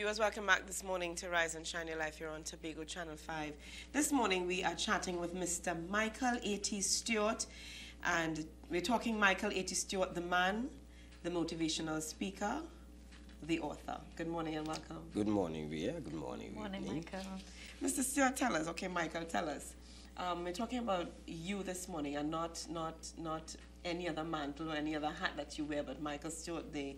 viewers, welcome back this morning to Rise and Shine Your Life here on Tobago Channel 5. This morning we are chatting with Mr. Michael A.T. Stewart, and we're talking Michael A.T. Stewart, the man, the motivational speaker, the author. Good morning and welcome. Good morning, Ria. Good morning. Morning, Michael. Mr. Stewart, tell us. Okay, Michael, tell us. We're talking about you this morning and not any other mantle or any other hat that you wear, but Michael Stewart, the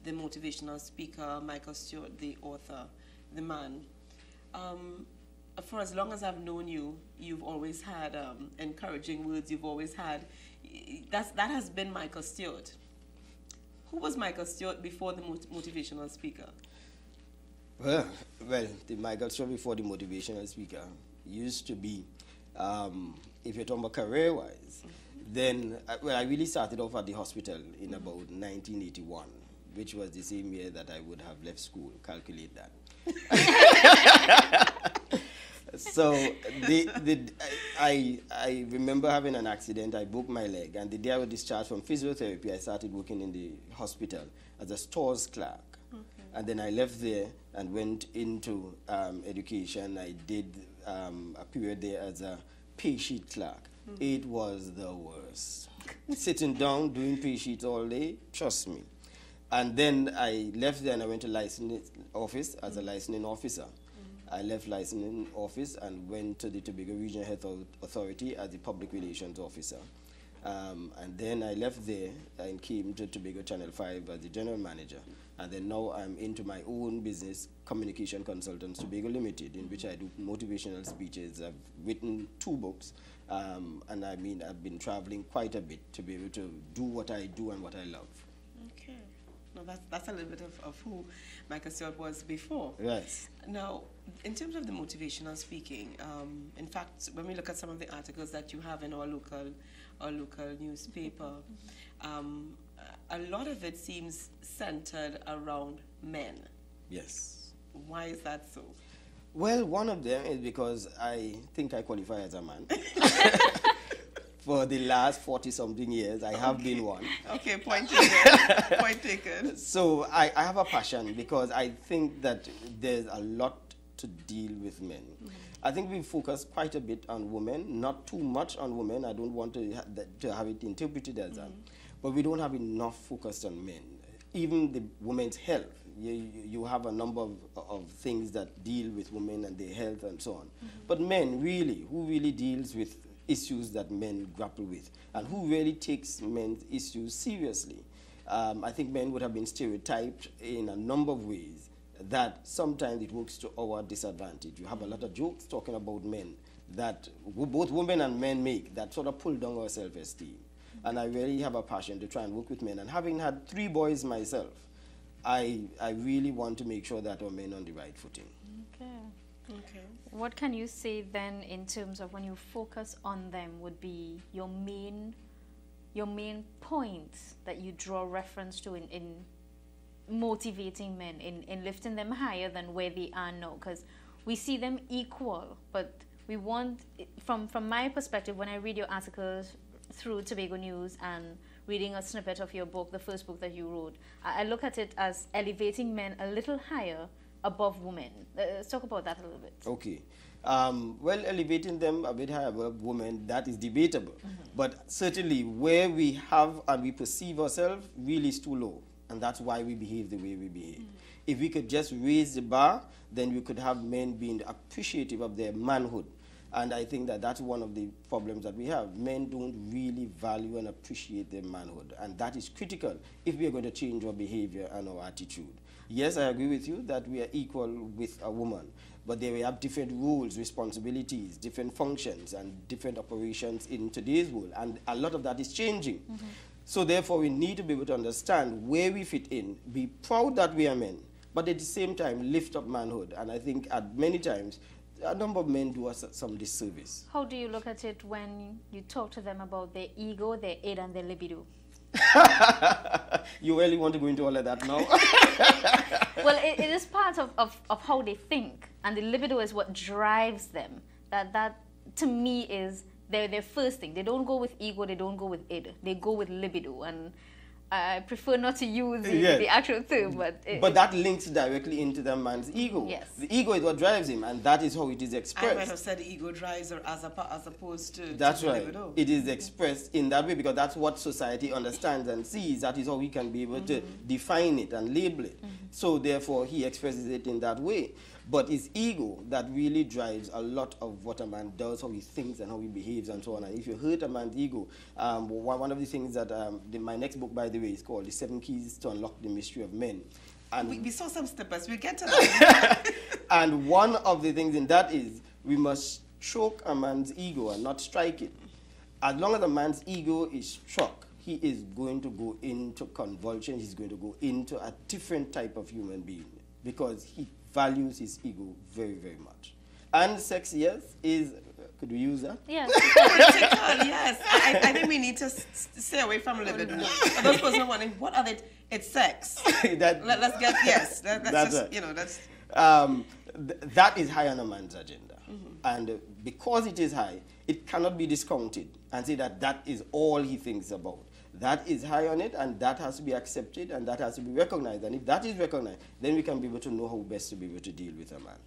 motivational speaker, Michael Stewart, the author, the man. For as long as I've known you, you've always had encouraging words. You've always had, that has been Michael Stewart. Who was Michael Stewart before the motivational speaker? Well, the Michael Stewart before the motivational speaker used to be, if you're talking about career-wise, then, I really started off at the hospital in about 1981, which was the same year that I would have left school. Calculate that. So I remember having an accident. I broke my leg, and the day I was discharged from physiotherapy, I started working in the hospital as a stores clerk. Okay. And then I left there and went into education. I did a period there as a pay sheet clerk. Mm-hmm. It was the worst. Sitting down, doing pay sheets all day, trust me. And then I left there and I went to licensing office as a licensing officer. I left licensing office and went to the Tobago Regional Health Authority as the public relations officer. And then I left there and came to Tobago Channel 5 as the general manager. And then now I'm into my own business, Communication Consultants Tobago Limited, in which I do motivational speeches. I've written 2 books, and I mean, I've been traveling quite a bit to be able to do what I do and what I love. Okay. No, that's a little bit of who Michael Stewart was before. Yes. Now, in terms of the motivational speaking, in fact, when we look at some of the articles that you have in our local newspaper, a lot of it seems centered around men. Yes. Why is that so? Well, one of them is because I think I qualify as a man. For the last 40-something years, I have been one. Okay, point taken. Point taken. So I have a passion because I think that there's a lot to deal with men. Mm-hmm. I think we focus quite a bit on women, not too much on women. I don't want to have it interpreted as that. But we don't have enough focus on men. Even the women's health. You have a number of things that deal with women and their health and so on. Mm-hmm. But men, really, who really deals with issues that men grapple with, and who really takes men's issues seriously. I think men would have been stereotyped in a number of ways that sometimes it works to our disadvantage. You have a lot of jokes talking about men that both women and men make that sort of pull down our self-esteem. And I really have a passion to try and work with men. And having had 3 boys myself, I really want to make sure that our men are on the right footing. Okay. Okay. What can you say then in terms of when you focus on them would be your main points that you draw reference to in motivating men, in lifting them higher than where they are now? Because we see them equal, but we want, from my perspective, when I read your articles through Tobago News and reading a snippet of your book, the first book that you wrote, I look at it as elevating men a little higher above women. Let's talk about that a little bit. Okay. Well, elevating them a bit higher above women, that is debatable. Mm-hmm. But certainly where we have and we perceive ourselves really is too low. And that's why we behave the way we behave. Mm-hmm. If we could just raise the bar, then we could have men being appreciative of their manhood. And I think that that's one of the problems that we have. Men don't really value and appreciate their manhood. And that is critical if we are going to change our behavior and our attitude. Yes, I agree with you that we are equal with a woman, but they have different roles, responsibilities, different functions, and different operations in today's world. And a lot of that is changing. Mm-hmm. So therefore, we need to be able to understand where we fit in, be proud that we are men, but at the same time, lift up manhood. And I think at many times, a number of men do us some disservice. How do you look at it when you talk to them about their ego, their id, and their libido? You really want to go into all of that now? Well, it is part of how they think, and the libido is what drives them. That to me is their first thing. They don't go with ego, they don't go with id, they go with libido. And I prefer not to use Yes. the actual term, but But that links directly into the man's ego. Yes. The ego is what drives him, and that is how it is I expressed. might have said ego drives her as opposed to That's to right. libido. It is expressed in that way because that's what society understands and sees. That is how we can be able to define it and label it. So therefore, he expresses it in that way. But it's ego that really drives a lot of what a man does, how he thinks and how he behaves and so on. And if you hurt a man's ego, one of the things that my next book, by the way, is called The 7 Keys to Unlock the Mystery of Men. And We saw some snippets. We'll get to that. and one of the things in that is we must choke a man's ego and not strike it. As long as a man's ego is struck, he is going to go into convulsions. He's going to go into a different type of human being because he values his ego very, very much. And sex, yes, is, could we use that? yes. Critical, yes. I think we need to stay away from libido. For those persons are wondering, what are they? It's sex. Let's get, yes. That's just, right. you know, that's... That is high on a man's agenda. And because it is high, it cannot be discounted and say that that is all he thinks about. That is high on it, and that has to be accepted, and that has to be recognized. And if that is recognized, then we can be able to know how best to be able to deal with a man.